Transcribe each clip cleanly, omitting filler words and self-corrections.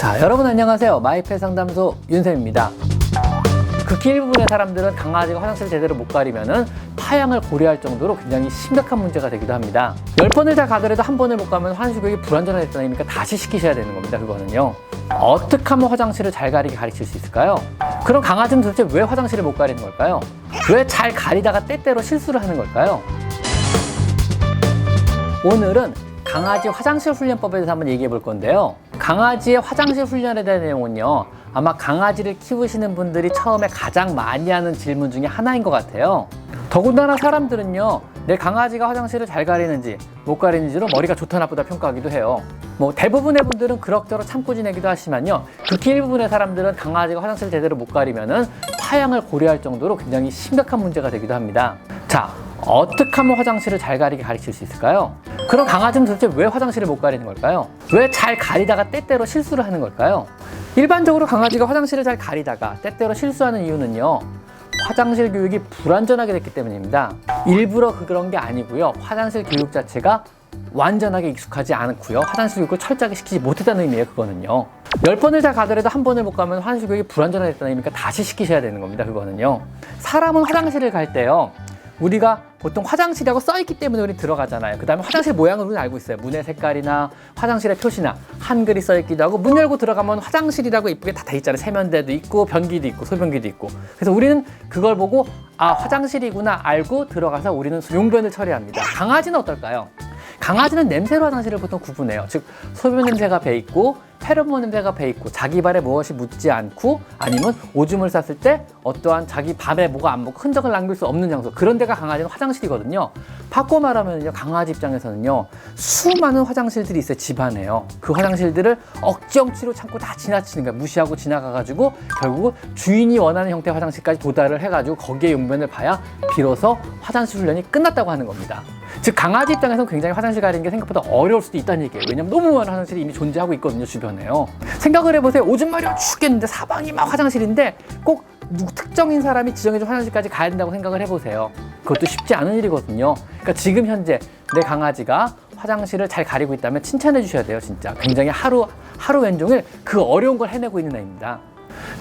자, 여러분 안녕하세요. 마이펫 상담소 윤쌤입니다. 극히 일부분의 사람들은 강아지가 화장실을 제대로 못 가리면은 파양을 고려할 정도로 굉장히 심각한 문제가 되기도 합니다. 10번을 다 가더라도 한 번을 못 가면 화장실 교육이 불완전하다는 얘기니까 다시 시키셔야 되는 겁니다. 그거는요. 어떻게 하면 화장실을 잘 가리게 가르칠 수 있을까요? 그럼 강아지는 도대체 왜 화장실을 못 가리는 걸까요? 왜 잘 가리다가 때때로 실수를 하는 걸까요? 오늘은 강아지 화장실 훈련법에 대해서 한번 얘기해 볼 건데요. 강아지의 화장실 훈련에 대한 내용은요, 아마 강아지를 키우시는 분들이 처음에 가장 많이 하는 질문 중에 하나인 것 같아요. 더군다나 사람들은요, 내 강아지가 화장실을 잘 가리는지 못 가리는지로 머리가 좋다 나쁘다 평가하기도 해요. 대부분의 분들은 그럭저럭 참고 지내기도 하지만요, 극히 일부분의 사람들은 강아지가 화장실을 제대로 못 가리면은 파양을 고려할 정도로 굉장히 심각한 문제가 되기도 합니다. 자, 어떻게 하면 화장실을 잘 가리게 가르칠 수 있을까요? 그럼 강아지는 도대체 왜 화장실을 못 가리는 걸까요? 왜 잘 가리다가 때때로 실수를 하는 걸까요? 일반적으로 강아지가 화장실을 잘 가리다가 때때로 실수하는 이유는요, 화장실 교육이 불완전하게 됐기 때문입니다. 일부러 그런 게 아니고요, 화장실 교육 자체가 완전하게 익숙하지 않고요, 화장실 교육을 철저하게 시키지 못했다는 의미예요. 그거는요, 10번을 다 가더라도 한 번을 못 가면 화장실 교육이 불완전하게 됐다는 의미니까 다시 시키셔야 되는 겁니다. 그거는요, 사람은 화장실을 갈 때요, 우리가 보통 화장실이라고 써있기 때문에 우리 들어가잖아요. 그 다음에 화장실 모양을 우리는 알고 있어요. 문의 색깔이나 화장실의 표시나 한글이 써있기도 하고, 문 열고 들어가면 화장실이라고 이쁘게 다 돼 있잖아요. 세면대도 있고 변기도 있고 소변기도 있고. 그래서 우리는 그걸 보고 아, 화장실이구나 알고 들어가서 우리는 용변을 처리합니다. 강아지는 어떨까요? 강아지는 냄새로 화장실을 보통 구분해요. 즉, 소변 냄새가 배 있고 페로몬 냄새가 배 있고 자기 발에 무엇이 묻지 않고, 아니면 오줌을 쌌을 때 어떠한 자기 발에 뭐가 안 묻고 흔적을 남길 수 없는 장소, 그런 데가 강아지는 화장실이거든요. 바꿔 말하면요, 강아지 입장에서는요, 수많은 화장실들이 있어요. 집안에요. 그 화장실들을 억지로 참고 다 지나치는 거야. 무시하고 지나가가지고 결국 주인이 원하는 형태의 화장실까지 도달을 해가지고 거기에 용변을 봐야 비로소 화장실 훈련이 끝났다고 하는 겁니다. 즉, 강아지 입장에서는 굉장히 화장실 가리는 게 생각보다 어려울 수도 있다는 얘기예요. 왜냐면 너무 많은 화장실이 이미 존재하고 있거든요, 주변에요. 생각을 해보세요. 오줌 마려 죽겠는데 사방이 막 화장실인데 꼭 특정인 사람이 지정해준 화장실까지 가야 된다고 생각을 해보세요. 그것도 쉽지 않은 일이거든요. 그러니까 지금 현재 내 강아지가 화장실을 잘 가리고 있다면 칭찬해 주셔야 돼요. 진짜 굉장히 하루 왼종일 그 어려운 걸 해내고 있는 애입니다.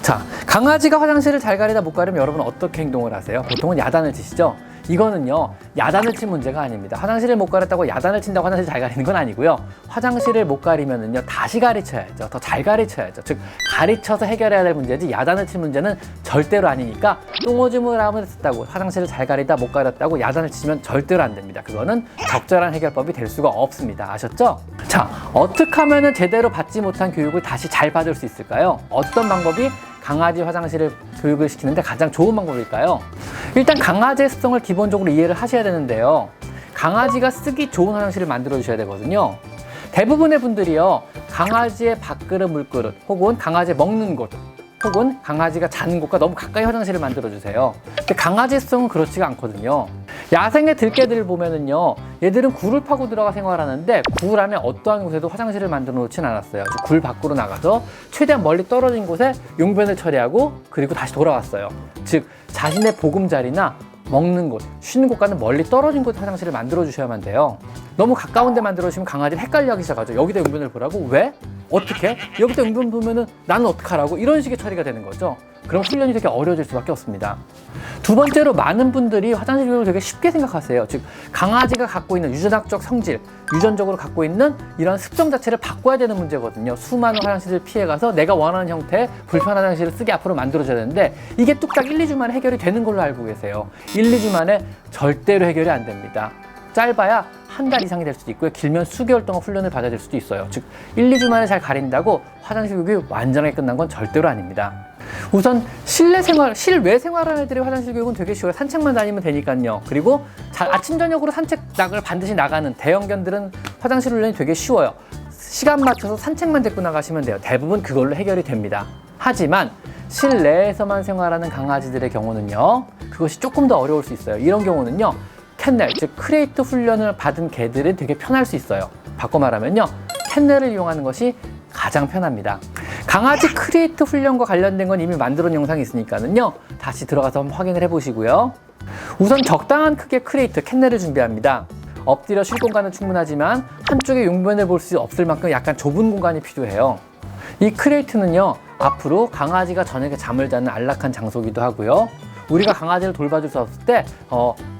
자, 강아지가 화장실을 잘 가리다 못 가리면 여러분은 어떻게 행동을 하세요? 보통은 야단을 치시죠? 이거는요, 야단을 친 문제가 아닙니다. 화장실을 못 가렸다고 야단을 친다고 화장실 잘 가리는 건 아니고요, 화장실을 못 가리면은요, 다시 가르쳐야죠. 더 잘 가르쳐야죠. 즉, 가르쳐서 해결해야 될 문제지 야단을 친 문제는 절대로 아니니까, 똥오줌을 하면 됐다고 화장실을 잘 가리다 못 가렸다고 야단을 치면 절대로 안 됩니다. 그거는 적절한 해결법이 될 수가 없습니다. 아셨죠? 자, 어떻게 하면은 제대로 받지 못한 교육을 다시 잘 받을 수 있을까요? 어떤 방법이 강아지 화장실을 교육을 시키는데 가장 좋은 방법일까요? 일단 강아지의 습성을 기본적으로 이해를 하셔야 되는데요, 강아지가 쓰기 좋은 화장실을 만들어 주셔야 되거든요. 대부분의 분들이요, 강아지의 밥그릇, 물그릇, 혹은 강아지 먹는 곳, 혹은 강아지가 자는 곳과 너무 가까이 화장실을 만들어 주세요. 근데 강아지의 습성은 그렇지가 않거든요. 야생의 들개들을 보면은요, 얘들은 굴을 파고 들어가 생활하는데 굴 안에 어떠한 곳에도 화장실을 만들어 놓진 않았어요. 굴 밖으로 나가서 최대한 멀리 떨어진 곳에 용변을 처리하고 그리고 다시 돌아왔어요. 즉, 자신의 보금자리나 먹는 곳, 쉬는 곳과는 멀리 떨어진 곳에 화장실을 만들어 주셔야만 돼요. 너무 가까운 데 만들어 주시면 강아지를 헷갈려하기 시작하죠. 여기다 용변을 보라고? 왜? 어떻게? 여기다 용변 보면은 나는 어떡하라고? 이런 식의 처리가 되는 거죠. 그럼 훈련이 되게 어려워질 수밖에 없습니다. 두 번째로, 많은 분들이 화장실 교육을 되게 쉽게 생각하세요. 즉, 강아지가 갖고 있는 유전학적 성질, 유전적으로 갖고 있는 이런 습성 자체를 바꿔야 되는 문제거든요. 수많은 화장실을 피해가서 내가 원하는 형태의 불편한 화장실을 쓰게 앞으로 만들어줘야 되는데, 이게 뚝딱 1, 2주 만에 해결이 되는 걸로 알고 계세요. 1, 2주 만에 절대로 해결이 안 됩니다. 짧아야 한 달 이상이 될 수도 있고요, 길면 수개월 동안 훈련을 받아야 될 수도 있어요. 즉, 1, 2주 만에 잘 가린다고 화장실 교육이 완전하게 끝난 건 절대로 아닙니다. 우선 실외 생활하는 애들의 화장실 교육은 되게 쉬워요. 산책만 다니면 되니까요. 그리고 아침 저녁으로 산책 반드시 나가는 대형견들은 화장실 훈련이 되게 쉬워요. 시간 맞춰서 산책만 데리고 나가시면 돼요. 대부분 그걸로 해결이 됩니다. 하지만 실내에서만 생활하는 강아지들의 경우는요, 그것이 조금 더 어려울 수 있어요. 이런 경우는요, 캔넬, 즉 크리에이트 훈련을 받은 개들은 되게 편할 수 있어요. 바꿔 말하면요, 캔넬을 이용하는 것이 가장 편합니다. 강아지 크리에이트 훈련과 관련된 건 이미 만들어 놓은 영상이 있으니까는요, 다시 들어가서 한번 확인을 해보시고요. 우선 적당한 크기의 크리에이트, 캔넬을 준비합니다. 엎드려 쉴 공간은 충분하지만 한쪽에 용변을 볼 수 없을 만큼 약간 좁은 공간이 필요해요. 이 크레이트는요, 앞으로 강아지가 저녁에 잠을 자는 안락한 장소이기도 하고요. 우리가 강아지를 돌봐줄 수 없을 때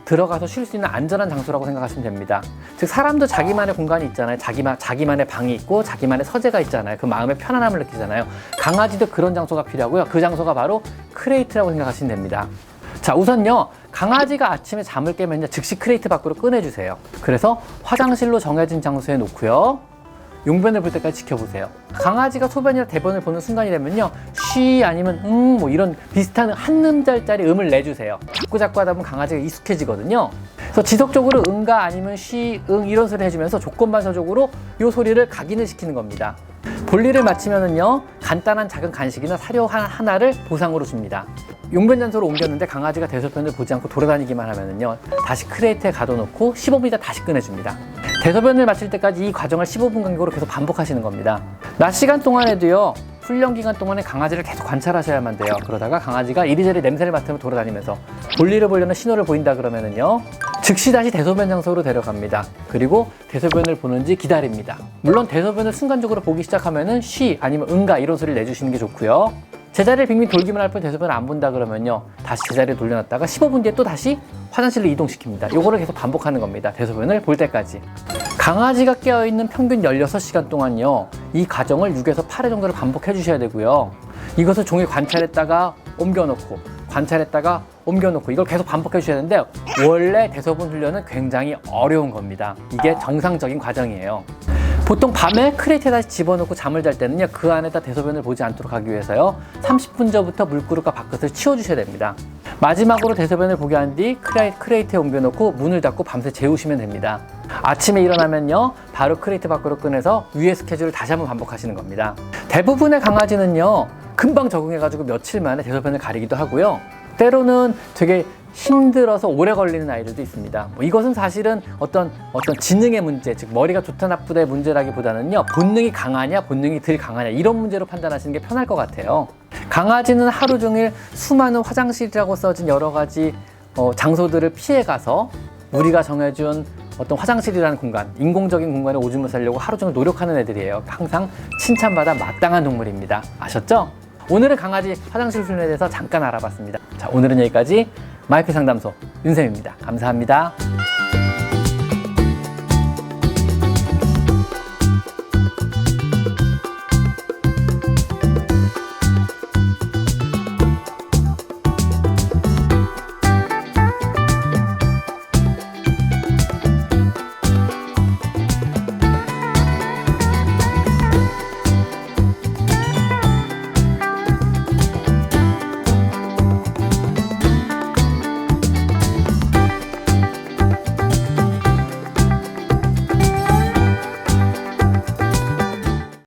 들어가서 쉴 수 있는 안전한 장소라고 생각하시면 됩니다. 즉 사람도 자기만의 공간이 있잖아요. 자기만의 방이 있고 자기만의 서재가 있잖아요. 그 마음의 편안함을 느끼잖아요. 강아지도 그런 장소가 필요하고요. 그 장소가 바로 크레이트라고 생각하시면 됩니다. 자, 우선요, 강아지가 아침에 잠을 깨면요, 즉시 크레이트 밖으로 꺼내주세요. 그래서 화장실로 정해진 장소에 놓고요, 용변을 볼 때까지 지켜보세요. 강아지가 소변이나 대변을 보는 순간이 되면요, 쉬 아니면 뭐 이런 비슷한 한 음절짜리 음을 내주세요. 자꾸 하다 보면 강아지가 익숙해지거든요. 그래서 지속적으로 응가 아니면 쉬, 응 이런 소리 해주면서 조건반사적으로 이 소리를 각인을 시키는 겁니다. 볼일을 마치면은요, 간단한 작은 간식이나 사료 하나를 보상으로 줍니다. 용변 장소로 옮겼는데 강아지가 대소변을 보지 않고 돌아다니기만 하면은요, 다시 크레이트에 가둬놓고 15분 있다 다시 꺼내줍니다. 대소변을 마칠 때까지 이 과정을 15분 간격으로 계속 반복하시는 겁니다. 낮 시간 동안에도요, 훈련 기간 동안에 강아지를 계속 관찰하셔야만 돼요. 그러다가 강아지가 이리저리 냄새를 맡으며 돌아다니면서 볼일을 보려는 신호를 보인다 그러면은요, 즉시 다시 대소변 장소로 데려갑니다. 그리고 대소변을 보는지 기다립니다. 물론 대소변을 순간적으로 보기 시작하면은 쉬 아니면 응가 이런 소리를 내주시는 게 좋고요. 제자리를 빙빙 돌기만 할 뿐 대소변을 안 본다 그러면요, 다시 제자리에 돌려놨다가 15분 뒤에 또 다시 화장실로 이동시킵니다. 요거를 계속 반복하는 겁니다. 대소변을 볼 때까지. 강아지가 깨어있는 평균 16시간 동안요, 이 과정을 6에서 8회 정도를 반복해 주셔야 되고요. 이것을 종일 관찰했다가 옮겨놓고 관찰했다가 옮겨놓고 이걸 계속 반복해 주셔야 되는데, 원래 대소변 훈련은 굉장히 어려운 겁니다. 이게 정상적인 과정이에요. 보통 밤에 크레이트에 다시 집어넣고 잠을 잘 때는요, 그 안에다 대소변을 보지 않도록 하기 위해서요, 30분 전부터 물그릇과 밥그릇을 치워주셔야 됩니다. 마지막으로 대소변을 보게 한 뒤 크레이트에 옮겨놓고 문을 닫고 밤새 재우시면 됩니다. 아침에 일어나면요, 바로 크레이트 밖으로 꺼내서 위의 스케줄을 다시 한번 반복하시는 겁니다. 대부분의 강아지는요, 금방 적응해가지고 며칠 만에 대소변을 가리기도 하고요. 때로는 되게 힘들어서 오래 걸리는 아이들도 있습니다. 이것은 사실은 어떤 지능의 문제, 즉 머리가 좋다 나쁘다의 문제라기보다는요, 본능이 강하냐 본능이 덜 강하냐 이런 문제로 판단하시는 게 편할 것 같아요. 강아지는 하루 종일 수많은 화장실이라고 써진 여러 가지 장소들을 피해가서 우리가 정해준 어떤 화장실이라는 공간, 인공적인 공간에 오줌을 싸려고 하루 종일 노력하는 애들이에요. 항상 칭찬받아 마땅한 동물입니다. 아셨죠? 오늘은 강아지 화장실 훈련에 대해서 잠깐 알아봤습니다. 자, 오늘은 여기까지 마이펫 상담소 윤쌤입니다. 감사합니다.